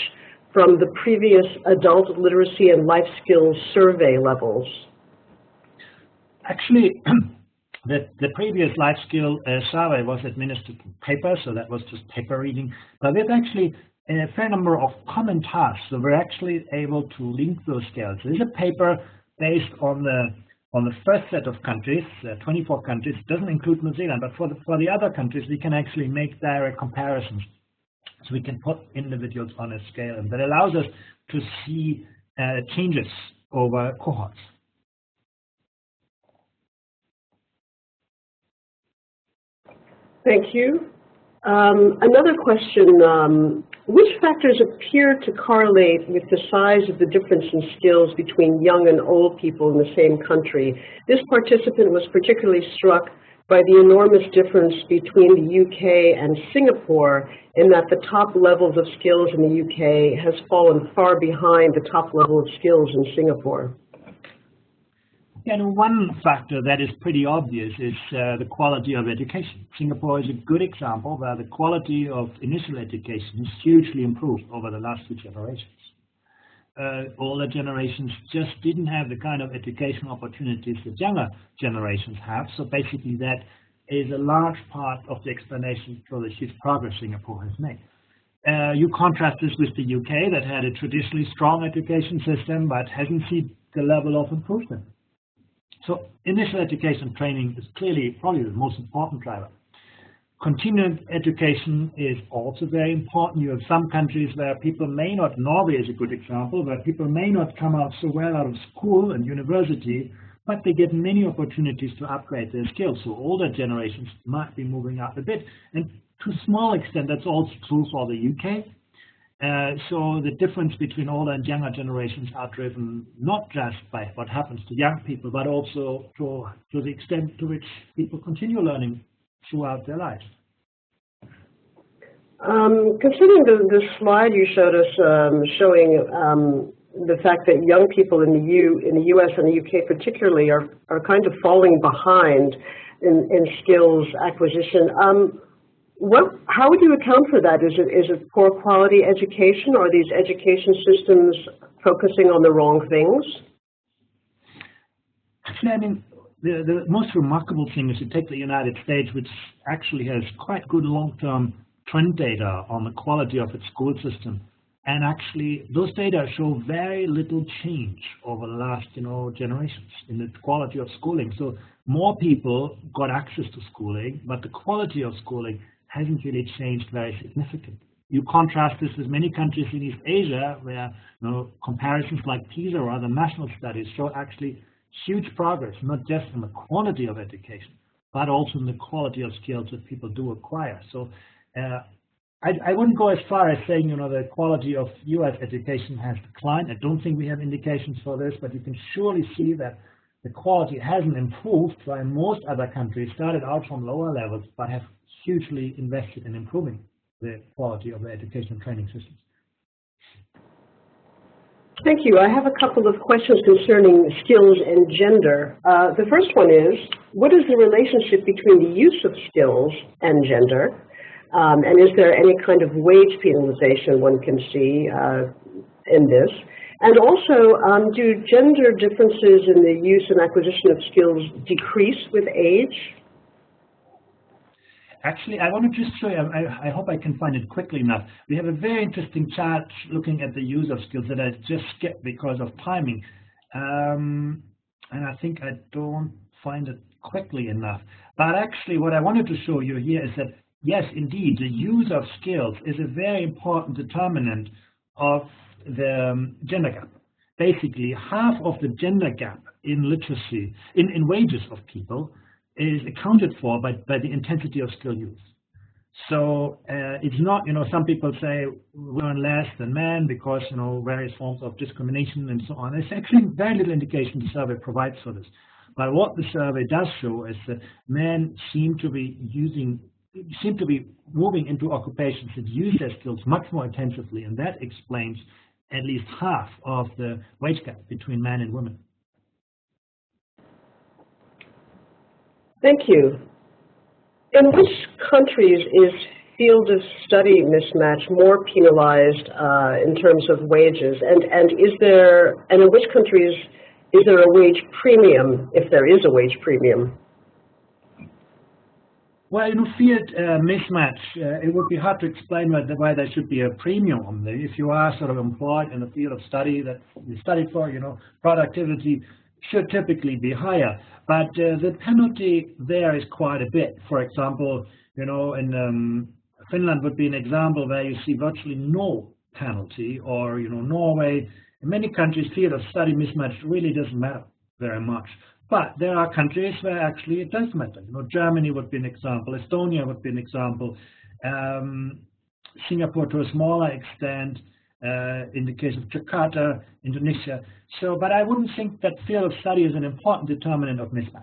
from the previous adult literacy and life skills survey levels? Actually, the previous life skill survey was administered in paper, so that was just paper reading. But there's actually a fair number of common tasks, so we're actually able to link those skills. There's a paper based on the first set of countries, 24 countries. It doesn't include New Zealand, but for the other countries, we can actually make direct comparisons. So we can put individuals on a scale, and that allows us to see changes over cohorts. Thank you. Another question, which factors appear to correlate with the size of the difference in skills between young and old people in the same country? This participant was particularly struck by the enormous difference between the UK and Singapore, in that the top levels of skills in the UK has fallen far behind the top level of skills in Singapore. And one factor that is pretty obvious is the quality of education. Singapore is a good example where the quality of initial education is hugely improved over the last 2 generations. Older generations just didn't have the kind of education opportunities that younger generations have. So basically that is a large part of the explanation for the huge progress Singapore has made. You contrast this with the UK that had a traditionally strong education system but hasn't seen the level of improvement. So initial education training is clearly probably the most important driver. Continuing education is also very important. You have some countries where people may not, Norway is a good example, where people may not come out so well out of school and university, but they get many opportunities to upgrade their skills. So older generations might be moving up a bit. And to a small extent, that's also true for the UK. So the difference between older and younger generations are driven not just by what happens to young people, but also to the extent to which people continue learning throughout their lives. Considering the slide you showed us showing the fact that young people in the US and the UK particularly are kind of falling behind in skills acquisition, how would you account for that? Is it poor quality education, or are these education systems focusing on the wrong things? Actually, I mean, the most remarkable thing is to take the United States, which actually has quite good long-term trend data on the quality of its school system. And actually, those data show very little change over the last, generations in the quality of schooling. So more people got access to schooling, but the quality of schooling hasn't really changed very significantly. You contrast this with many countries in East Asia, where comparisons like PISA or other national studies show actually huge progress, not just in the quality of education, but also in the quality of skills that people do acquire. So I wouldn't go as far as saying, the quality of US education has declined. I don't think we have indications for this, but you can surely see that the quality hasn't improved, while most other countries started out from lower levels but have hugely invested in improving the quality of their education and training systems. Thank you. I have a couple of questions concerning skills and gender. The first one is, what is the relationship between the use of skills and gender? And is there any kind of wage penalization one can see in this? And also, do gender differences in the use and acquisition of skills decrease with age? Actually, I want to just show you, I hope I can find it quickly enough. We have a very interesting chart looking at the use of skills that I just skipped because of timing. And I think I don't find it quickly enough. But actually, what I wanted to show you here is that, yes, indeed, the use of skills is a very important determinant of the gender gap. Basically, half of the gender gap in literacy, in wages of people, is accounted for by the intensity of skill use. So it's not, some people say we earn less than men because, various forms of discrimination and so on. There's actually very little indication the survey provides for this. But what the survey does show is that men seem to be moving into occupations that use their skills much more intensively, and that explains at least half of the wage gap between men and women. Thank you. In which countries is field of study mismatch more penalized in terms of wages? And in which countries is there a wage premium, if there is a wage premium? Well, field mismatch, it would be hard to explain why there should be a premium on there. If you are sort of employed in a field of study that you studied for, productivity should typically be higher. But the penalty there is quite a bit. For example, in Finland would be an example where you see virtually no penalty, or Norway. In many countries, field of study mismatch really doesn't matter very much. But there are countries where actually it does matter. Germany would be an example. Estonia would be an example. Singapore to a smaller extent. In the case of Jakarta, Indonesia. So, but I wouldn't think that field of study is an important determinant of mismatch.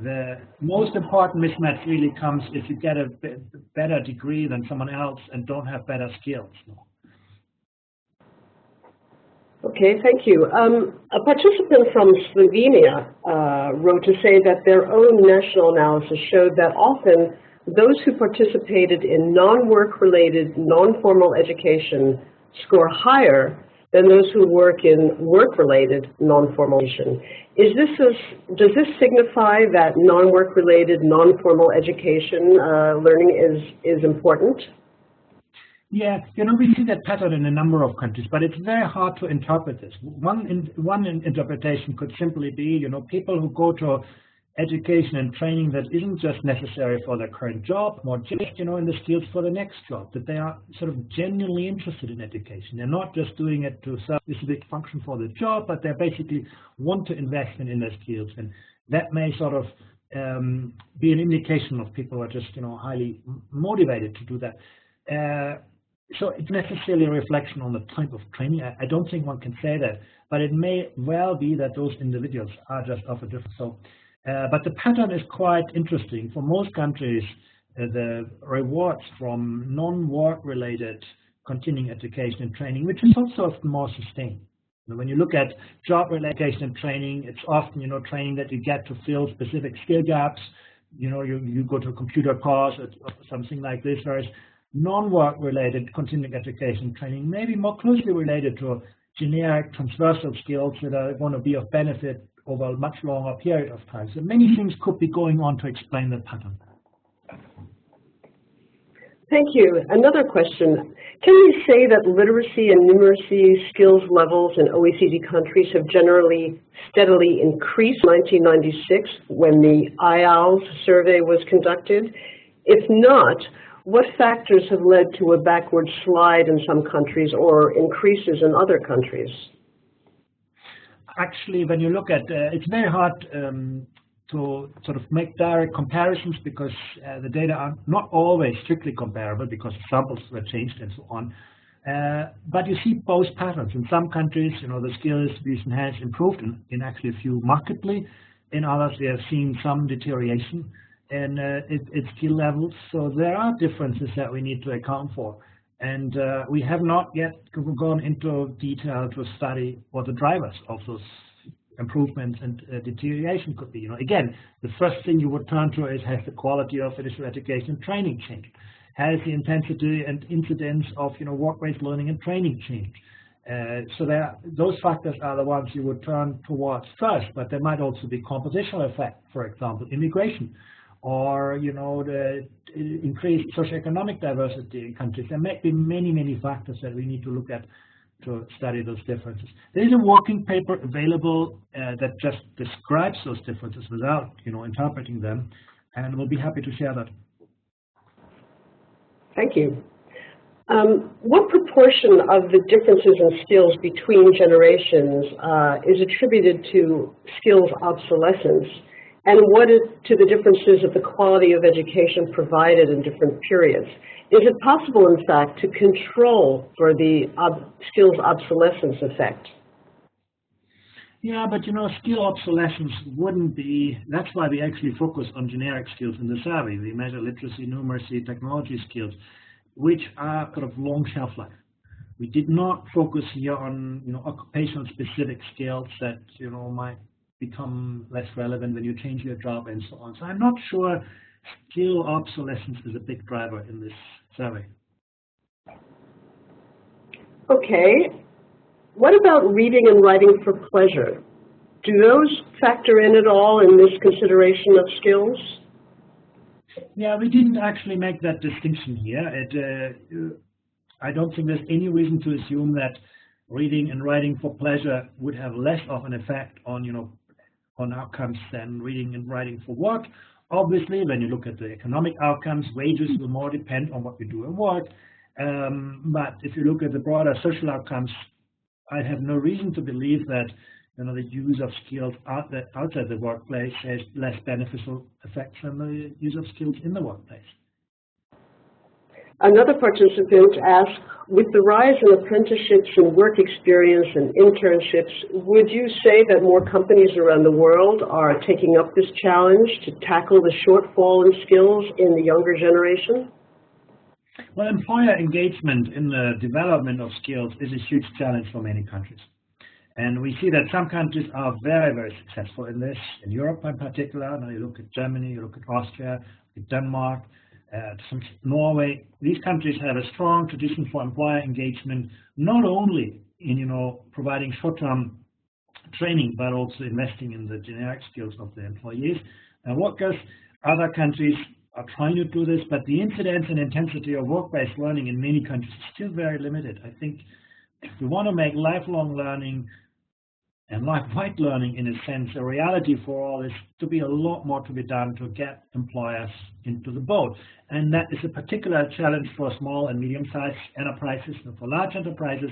The most important mismatch really comes if you get a better degree than someone else and don't have better skills. Okay, thank you. A participant from Slovenia wrote to say that their own national analysis showed that often those who participated in non-work related, non-formal education score higher than those who work in work-related non-formal education. Does this signify that non-work related, non-formal education learning is important? Yeah, we see that pattern in a number of countries, but it's very hard to interpret this. One interpretation could simply be, people who go to education and training that isn't just necessary for their current job, more just, in the skills for the next job, that they are sort of genuinely interested in education. They're not just doing it to serve a specific function for the job, but they basically want to invest in their skills. And that may sort of be an indication of people who are just, highly motivated to do that. So it's necessarily a reflection on the type of training. I don't think one can say that, but it may well be that those individuals are just of a different sort. But the pattern is quite interesting. For most countries, the rewards from non-work related continuing education and training, which is also often more sustained. When you look at job-related education and training, it's often, training that you get to fill specific skill gaps. You go to a computer course or something like this, whereas non-work related continuing education training may be more closely related to generic transversal skills that are going to be of benefit over a much longer period of time. So many things could be going on to explain that pattern. Thank you. Another question. Can we say that literacy and numeracy skills levels in OECD countries have generally steadily increased in 1996 when the IAAC survey was conducted? If not, what factors have led to a backward slide in some countries or increases in other countries? Actually, when you look at it's very hard to sort of make direct comparisons because the data are not always strictly comparable because samples were changed and so on. But you see both patterns. In some countries, the skill distribution has improved in actually a few markedly. In others, we have seen some deterioration in its skill levels. So there are differences that we need to account for. And we have not yet gone into detail to study what the drivers of those improvements and deterioration could be. Again, the first thing you would turn to is, has the quality of initial education and training changed? Has the intensity and incidence of work-based learning and training changed? So those factors are the ones you would turn towards first, but there might also be compositional effect, for example, immigration, or the increased socioeconomic diversity in countries. There may be many, many factors that we need to look at to study those differences. There is a working paper available that just describes those differences without interpreting them, and we'll be happy to share that. Thank you. What proportion of the differences in skills between generations is attributed to skills obsolescence, and what is to the differences of the quality of education provided in different periods? Is it possible, in fact, to control for the skills obsolescence effect? Yeah, but skill obsolescence wouldn't be, that's why we actually focus on generic skills in the survey. We measure literacy, numeracy, technology skills, which are sort of long shelf life. We did not focus here on occupational specific skills that might become less relevant when you change your job and so on. So I'm not sure skill obsolescence is a big driver in this survey. Okay. What about reading and writing for pleasure? Do those factor in at all in this consideration of skills? Yeah, we didn't actually make that distinction here. I don't think there's any reason to assume that reading and writing for pleasure would have less of an effect on outcomes than reading and writing for work. Obviously, when you look at the economic outcomes, wages will more depend on what you do in work. But if you look at the broader social outcomes, I have no reason to believe that the use of skills outside the workplace has less beneficial effects than the use of skills in the workplace. Another participant asked, with the rise in apprenticeships and work experience and internships, would you say that more companies around the world are taking up this challenge to tackle the shortfall in skills in the younger generation? Well, employer engagement in the development of skills is a huge challenge for many countries. And we see that some countries are very, very successful in this. In Europe in particular, now you look at Germany, you look at Austria, at Denmark, Norway. These countries have a strong tradition for employer engagement, not only in providing short-term training, but also investing in the generic skills of the employees and workers. Other countries are trying to do this, but the incidence and intensity of work-based learning in many countries is still very limited. I think if we want to make lifelong learning and life-wide learning, in a sense, a reality for all, is to be a lot more to be done to get employers into the boat. And that is a particular challenge for small and medium-sized enterprises. And for large enterprises,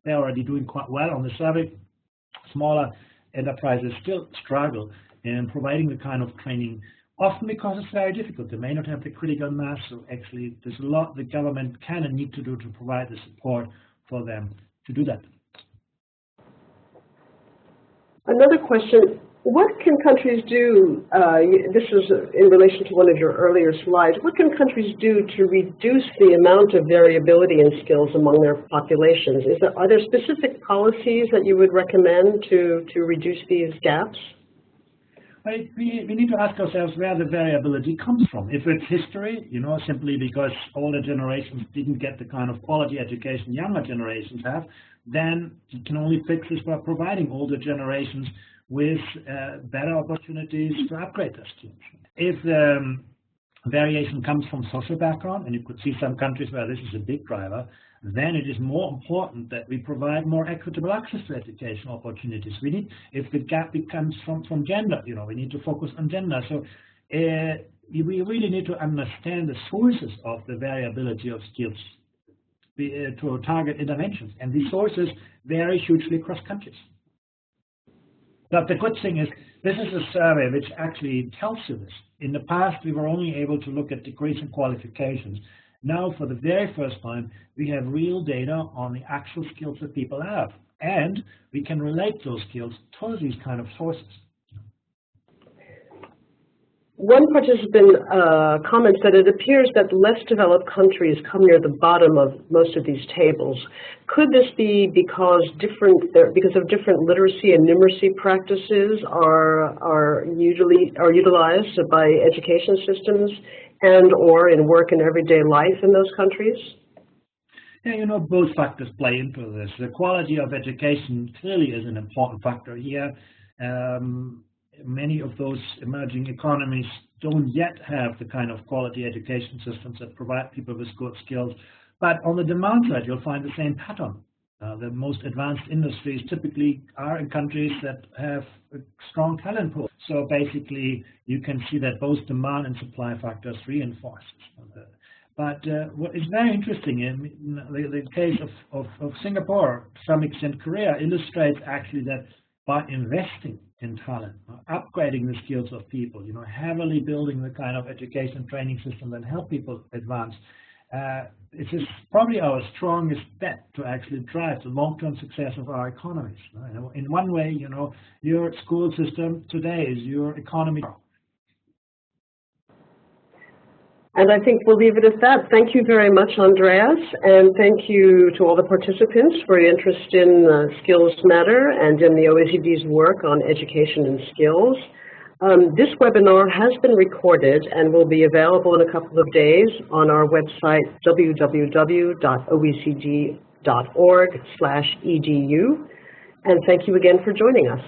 they're already doing quite well on the survey. Smaller enterprises still struggle in providing the kind of training, often because it's very difficult. They may not have the critical mass, so actually there's a lot the government can and need to do to provide the support for them to do that. Another question, what can countries do, this is in relation to one of your earlier slides, what can countries do to reduce the amount of variability in skills among their populations? Are there specific policies that you would recommend to reduce these gaps? We need to ask ourselves where the variability comes from. If it's history, simply because older generations didn't get the kind of quality education younger generations have, then you can only fix this by providing older generations with better opportunities to upgrade their skills. If variation comes from social background, and you could see some countries where this is a big driver, then it is more important that we provide more equitable access to educational opportunities. If the gap comes from gender, we need to focus on gender. So we really need to understand the sources of the variability of skills to target interventions. And these sources vary hugely across countries. But the good thing is, this is a survey which actually tells you this. In the past, we were only able to look at degrees and qualifications. Now, for the very first time, we have real data on the actual skills that people have, and we can relate those skills to these kind of sources. One participant comments that it appears that less developed countries come near the bottom of most of these tables. Could this be because of different literacy and numeracy practices are utilized by education systems and or in work and everyday life in those countries? Yeah, you know, both factors play into this. The quality of education clearly is an important factor here. Many of those emerging economies don't yet have the kind of quality education systems that provide people with good skills. But on the demand side, you'll find the same pattern. The most advanced industries typically are in countries that have a strong talent pool. So basically, you can see that both demand and supply factors reinforce. But what is very interesting in the case of Singapore, to some extent Korea, illustrates actually that by investing in talent, upgrading the skills of people, you know, heavily building the kind of education training system that help people advance, it is probably our strongest bet to actually drive the long-term success of our economies. In one way, you know, your school system today is your economy. And I think we'll leave it at that. Thank you very much, Andreas, and thank you to all the participants for your interest in Skills Matter and in the OECD's work on education and skills. This webinar has been recorded and will be available in a couple of days on our website, www.oecd.org/edu. And thank you again for joining us.